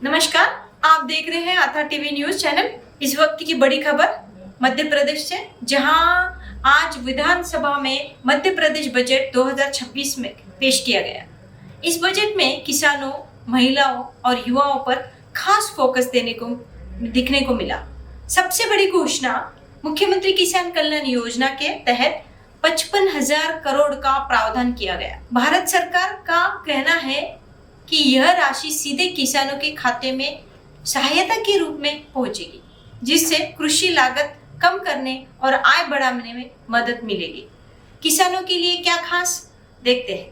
नमस्कार, आप देख रहे हैं आथा टीवी न्यूज चैनल। इस वक्त की बड़ी खबर मध्य प्रदेश से, जहां आज विधानसभा में मध्य प्रदेश बजट 2026 में पेश किया गया। इस बजट में किसानों, महिलाओं और युवाओं पर खास फोकस दिखने को मिला। सबसे बड़ी घोषणा, मुख्यमंत्री किसान कल्याण योजना के तहत 55,000 करोड़ का प्रावधान किया गया। भारत सरकार का कहना है कि यह राशि सीधे किसानों के खाते में सहायता के रूप में पहुंचेगी, जिससे कृषि लागत कम करने और आय बढ़ाने में मदद मिलेगी। किसानों के लिए क्या खास, देखते हैं।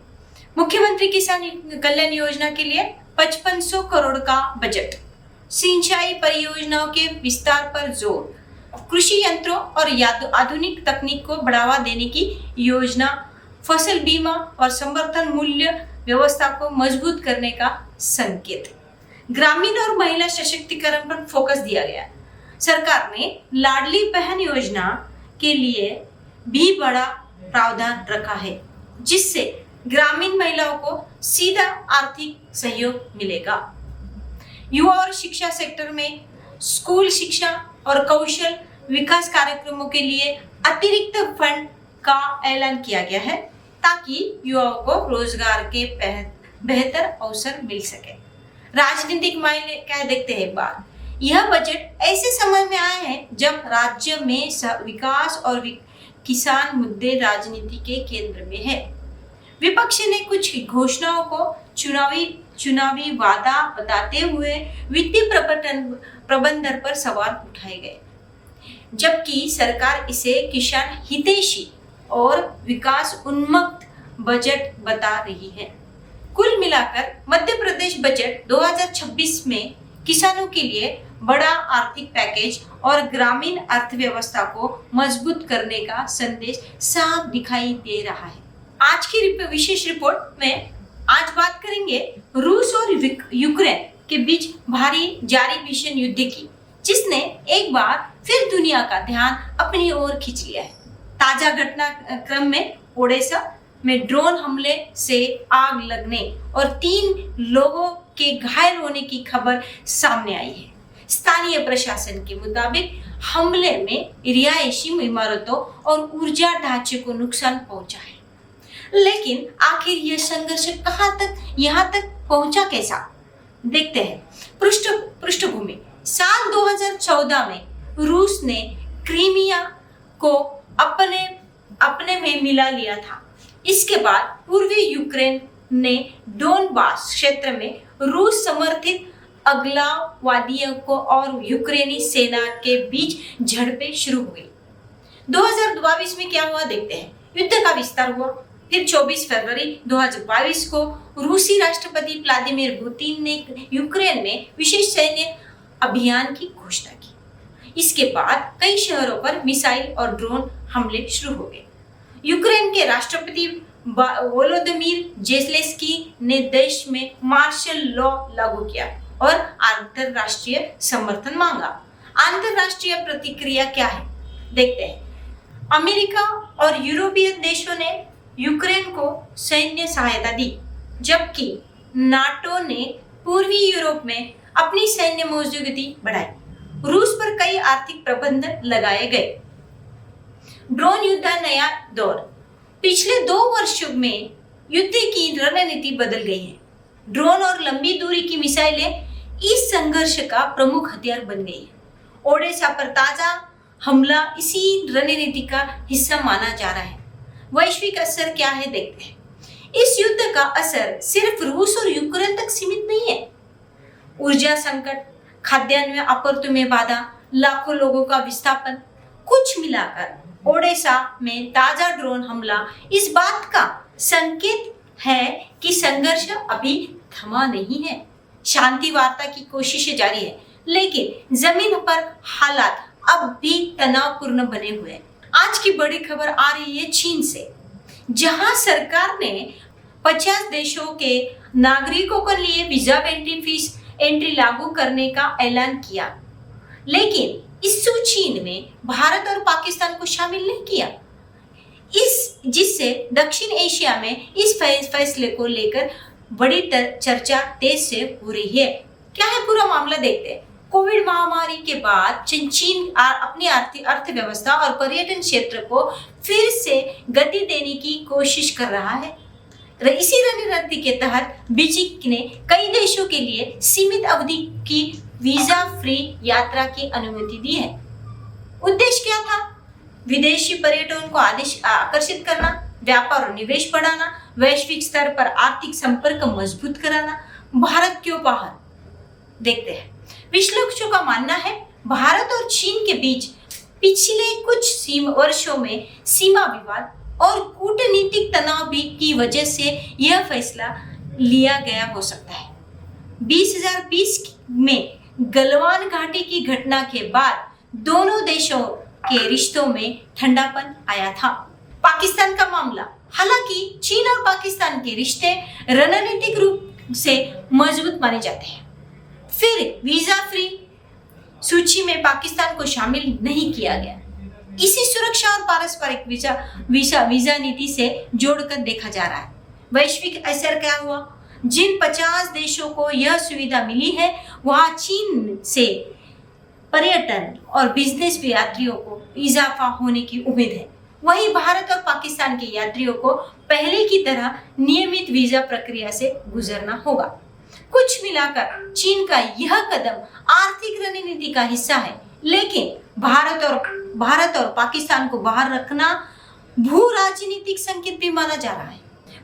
मुख्यमंत्री किसान कल्याण योजना के लिए 5500 करोड़ का बजट, सिंचाई परियोजनाओं के विस्तार पर जोर, कृषि यंत्रों और आधुनिक तकनीक को बढ़ावा देने की योजना, फसल बीमा और समर्थन मूल्य व्यवस्था को मजबूत करने का संकेत, ग्रामीण और महिला सशक्तिकरण पर फोकस दिया गया। सरकार ने लाडली बहन योजना के लिए भी बड़ा प्रावधान रखा है, जिससे ग्रामीण महिलाओं को सीधा आर्थिक सहयोग मिलेगा। युवा और शिक्षा सेक्टर में स्कूल शिक्षा और कौशल विकास कार्यक्रमों के लिए अतिरिक्त फंड का ऐलान किया गया है, ताकि युवाओं को रोजगार के बेहतर अवसर मिल सके। राजनीतिक मायने क्या देखते हैं एक बार। यह बजट ऐसे समय में आया है जब राज्य में विकास और किसान मुद्दे राजनीति के केंद्र में है। विपक्ष ने कुछ घोषणाओं को चुनावी वादा बताते हुए वित्तीय प्रबंधन पर सवाल उठाए गए, जबकि सरकार इसे किसान हितैषी और विकास उन्मुक्त बजट बता रही है। कुल मिलाकर मध्य प्रदेश बजट 2026 में किसानों के लिए बड़ा आर्थिक पैकेज और ग्रामीण अर्थव्यवस्था को मजबूत करने का संदेश साफ दिखाई दे रहा है। आज की विशेष रिपोर्ट में आज बात करेंगे रूस और यूक्रेन के बीच जारी भीषण युद्ध की, जिसने एक बार फिर दुनिया का ध्यान अपनी ओर खींच लिया है। ताजा घटनाक्रम में ओडेसा में ड्रोन हमले से आग लगने और 3 लोगों के घायल होने की खबर सामने आई है। स्थानीय प्रशासन के मुताबिक हमले में रिहायशी इमारतों और ऊर्जा ढांचे को नुकसान पहुंचा है। लेकिन आखिर यह संघर्ष यहाँ तक पहुंचा कैसा, देखते हैं। पृष्ठभूमि, साल 2014 में रूस ने क्रीमिया को अपने में मिला लिया था। इसके बाद पूर्वी यूक्रेन ने डोनबास क्षेत्र में रूस समर्थित अगलावादियों को और यूक्रेनी सेना के बीच झड़पें शुरू हो गई। 2022 में क्या हुआ, देखते हैं। युद्ध का विस्तार हुआ। फिर 24 फरवरी 2022 को रूसी राष्ट्रपति व्लादिमीर पुतिन ने यूक्रेन में विशेष सैन्य अभियान की घोषणा की। इसके बाद कई शहरों पर मिसाइल और ड्रोन हमले शुरू हो गए। यूक्रेन के राष्ट्रपति वोलोदिमीर ज़ेलेंस्की ने देश में मार्शल लॉ लागू किया और अंतरराष्ट्रीय समर्थन मांगा। अंतरराष्ट्रीय प्रतिक्रिया क्या है, देखते हैं। अमेरिका और यूरोपीय देशों ने यूक्रेन को सैन्य सहायता दी, जबकि नाटो ने पूर्वी यूरोप में अपनी सैन्य मौजूदगी बढ़ाई। रूस पर कई आर्थिक प्रतिबंध लगाए गए। ड्रोन युद्ध नया दौर। पिछले 2 वर्षों में युद्ध की रणनीति बदल गई है। ड्रोन और लंबी दूरी की मिसाइलें इस संघर्ष का प्रमुख हथियार बन गई है। ओडेसा पर ताजा हमला इसी रणनीति का हिस्सा माना जा रहा है। वैश्विक असर क्या है, देखते हैं। इस युद्ध का असर सिर्फ रूस और यूक्रेन तक सीमित नहीं है। ऊर्जा संकट, खाद्यान्न आपूर्ति में बाधा, लाखों लोगों का विस्थापन, कुछ मिलाकर ओडेसा में ताजा ड्रोन हमला इस बात का संकेत है कि संघर्ष अभी थमा नहीं है। शांति वार्ता की कोशिशें जारी है, लेकिन जमीन पर हालात अब भी तनावपूर्ण बने हुए हैं। आज की बड़ी खबर आ रही है चीन से, जहां सरकार ने 50 देशों के नागरिकों के लिए वीजा एंट्री लागू करने का ऐलान किया, लेकिन इस सूची में भारत और पाकिस्तान को शामिल नहीं किया। जिससे दक्षिण एशिया में इस फैसले को लेकर बड़ी चर्चा तेज से हो रही है। क्या है पूरा मामला देखते हैं। कोविड महामारी के बाद चीन अपनी अर्थव्यवस्था और पर्यटन क्षेत्र को फिर से गति देने की कोशिश कर रहा है। इसी रणनीति के तहत बीजिंग ने कई देशों के लिए सीमित अवधि की वीजा फ्री यात्रा की अनुमति दी है। उद्देश्य क्या था? विदेशी पर्यटकों को आकर्षित करना, व्यापार और निवेश बढ़ाना, वैश्विक स्तर पर आर्थिक संपर्क मजबूत कराना। भारत क्यों बाहर? देखते हैं। विश्लेषकों का मानना है भारत और चीन के बीच पिछले कुछ वर्षों में सीमा विवाद और कूटनीतिक तनाव की वजह से यह फैसला लिया गया हो सकता है। 2020 में गलवान घाटी की घटना के बाद दोनों देशों के रिश्तों में ठंडापन आया था। पाकिस्तान का मामला, हालांकि चीन और पाकिस्तान के रिश्ते रणनीतिक रूप से मजबूत माने जाते हैं, फिर वीजा फ्री सूची में पाकिस्तान को शामिल नहीं किया गया। इसी सुरक्षा और पारस्परिक वीजा नीति से जोड़कर देखा जा रहा है। वैश्विक असर क्या हुआ? जिन 50 देशों को यह सुविधा मिली है, वहां चीन से पर्यटन और बिजनेस यात्रियों को इजाफा होने की उम्मीद है। वहीं भारत और पाकिस्तान के यात्रियों को पहले की तरह नियमित वीजा प्रक्रिया से गुजरना होगा। कुछ मिलाकर चीन का यह कदम आर्थिक रणनीति का हिस्सा है, लेकिन भारत और पाकिस्तान को बाहर रखना भू राजनीतिक संकेत भी माना जा रहा है।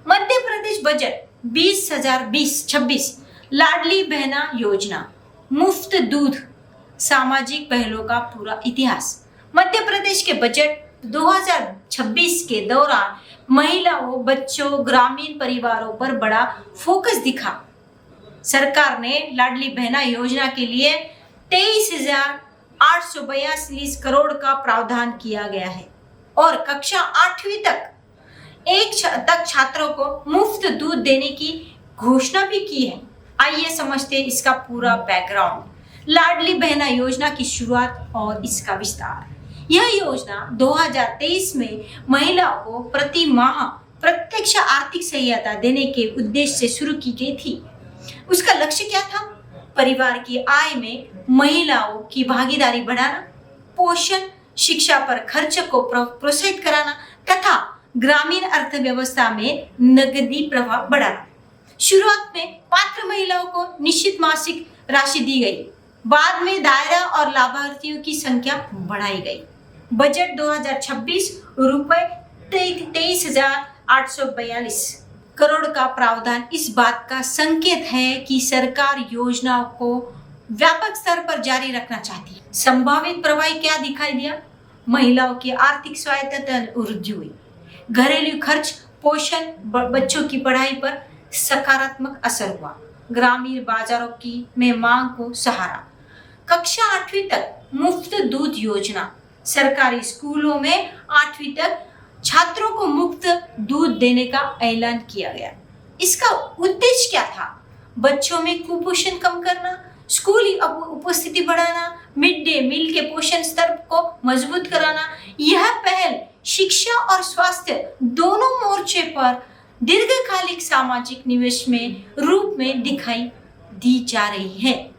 मध्य प्रदेश बजट 2026 लाडली बहना योजना, मुफ्त दूध, सामाजिक पहलों का पूरा इतिहास। मध्य प्रदेश के बजट 2026 के दौरान महिलाओं, बच्चों, ग्रामीण परिवारों पर बड़ा फोकस दिखा। सरकार ने लाडली बहना योजना के लिए 23,842 करोड़ का प्रावधान किया गया है और कक्षा 8वीं तक छात्रों को मुफ्त दूध देने की घोषणा भी की है। आइए समझते हैं इसका पूरा बैकग्राउंड, लाडली बहना योजना की शुरुआत और इसका विस्तार। यह योजना 2023 में महिलाओं को प्रति माह प्रत्यक्ष आर्थिक सहायता देने के उद्देश्य से शुरू की गई थी। उसका लक्ष्य क्या था? परिवार की आय में महिलाओं की भागीदारी बढ़ाना, पोषण, शिक्षा पर खर्च को प्रोत्साहित कराना तथा ग्रामीण अर्थव्यवस्था में नकदी प्रवाह बढ़ाना। शुरुआत में पात्र महिलाओं को निश्चित मासिक राशि दी गई, बाद में दायरा और लाभार्थियों की संख्या बढ़ाई गई। बजट 2026 रुपए 23,842 करोड़ का प्रावधान इस बात का संकेत है कि सरकार योजनाओं को व्यापक स्तर पर जारी रखना चाहती है। संभावित प्रभाव क्या दिखाई दिया? महिलाओं की आर्थिक स्वायत्तता वृद्धि हुई, घरेलू खर्च, पोषण, बच्चों की पढ़ाई पर सकारात्मक असर हुआ, ग्रामीण बाजारों में मांग को सहारा। कक्षा 8वीं तक मुफ्त दूध योजना, सरकारी स्कूलों में 8वीं तक छात्रों को मुफ्त दूध देने का ऐलान किया गया। इसका उद्देश्य क्या था? बच्चों में कुपोषण कम करना, स्कूली उपस्थिति बढ़ाना, मिड डे मील के पोषण स्तर को मजबूत कराना। यह पहल शिक्षा और स्वास्थ्य दोनों मोर्चे पर दीर्घकालिक सामाजिक निवेश में रूप में दिखाई दी जा रही है।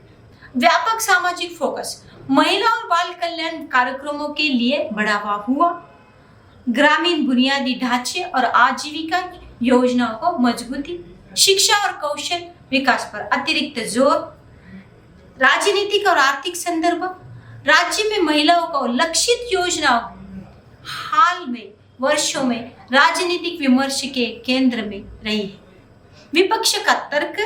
व्यापक सामाजिक फोकस, महिला और बाल कल्याण कार्यक्रमों के लिए बढ़ावा हुआ, ग्रामीण बुनियादी ढांचे और आजीविका योजनाओं को मजबूती, शिक्षा और कौशल विकास पर अतिरिक्त जोर, राजनीतिक और आर्थिक संदर्भ, राज्य में महिलाओं को लक्षित योजनाओं हाल में वर्षों में राजनीतिक विमर्श के केंद्र में रही है। विपक्ष का तर्क,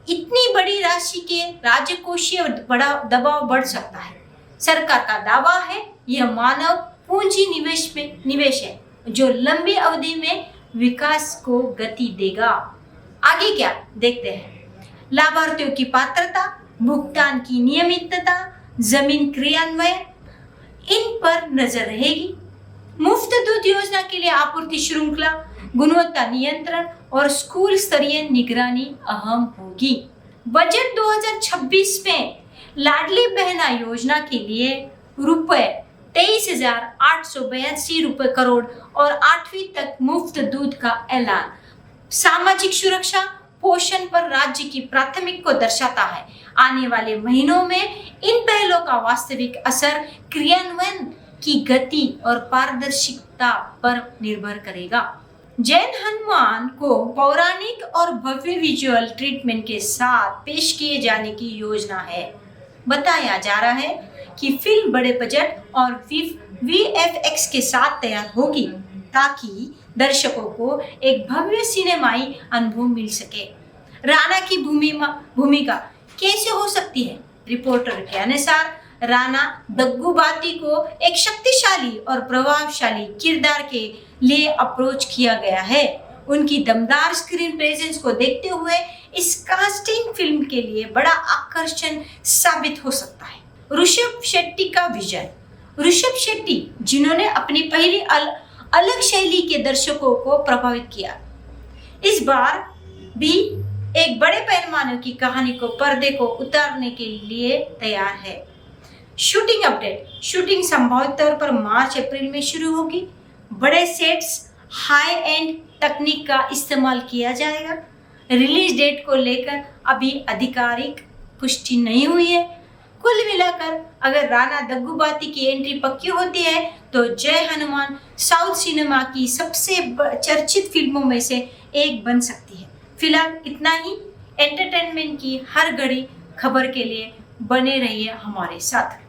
इतनी बड़ी राशि के राजकोषीय बड़ा दबाव बढ़ सकता है। सरकार का दावा है यह मानव पूंजी निवेश है जो लंबी अवधि में विकास को गति देगा। आगे क्या देखते हैं? लाभार्थियों की पात्रता, भुगतान की नियमितता, जमीन क्रियान्वयन, इन पर नजर रहेगी। मुफ्त दूध योजना के लिए आपूर्ति श्रृंखला, गुणवत्ता नियंत्रण और स्कूल स्तरीय निगरानी अहम होगी। बजट 2026 में लाडली बहना योजना के लिए रुपए 23,882 करोड़ और 8वीं तक मुफ्त दूध का ऐलान। सामाजिक सुरक्षा, पोषण पर राज्य की प्राथमिक को दर्शाता है। आने वाले महीनों में इन पहलों का वास्तविक असर क्रियान्वयन की गति और पारदर्शिता पर निर्भर करेगा। जैन हनुमान को पौराणिक और भव्य विजुअल ट्रीटमेंट के साथ पेश किए जाने की योजना है। बताया जा रहा है कि फिल्म बड़े बजट और VFX के साथ तैयार होगी ताकि दर्शकों को एक भव्य सिनेमाई अनुभव मिल सके। राणा की भूमिका कैसे हो सकती है? रिपोर्टर के अनुसार राणा दग्गुबाती को एक शक्तिशाली और प्रभावशाली किरदार के लिए अप्रोच किया गया है। उनकी दमदार स्क्रीन प्रेजेंस को देखते हुए इस कास्टिंग फिल्म के लिए बड़ा आकर्षण साबित हो सकता है। ऋषभ शेट्टी का विजन। ऋषभ शेट्टी जिन्होंने अपनी पहली अलग शैली के दर्शकों को प्रभावित किया, इस बार भी एक बड़े पैमाने की कहानी को पर्दे को उतारने के लिए तैयार है। Shooting update. शूटिंग संभावित तौर पर मार्च-अप्रैल में शुरू होगी। बड़े सेट्स, हाई एंड तकनीक का इस्तेमाल किया जाएगा। रिलीज डेट को लेकर अभी आधिकारिक पुष्टि नहीं हुई है। कुल मिलाकर अगर राणा दग्गुबाती की एंट्री पक्की होती है तो जय हनुमान साउथ सिनेमा की सबसे चर्चित फिल्मों में से एक बन सकती है। फिलहाल इतना ही। एंटरटेनमेंट की हर घड़ी खबर के लिए बने रहिए हमारे साथ।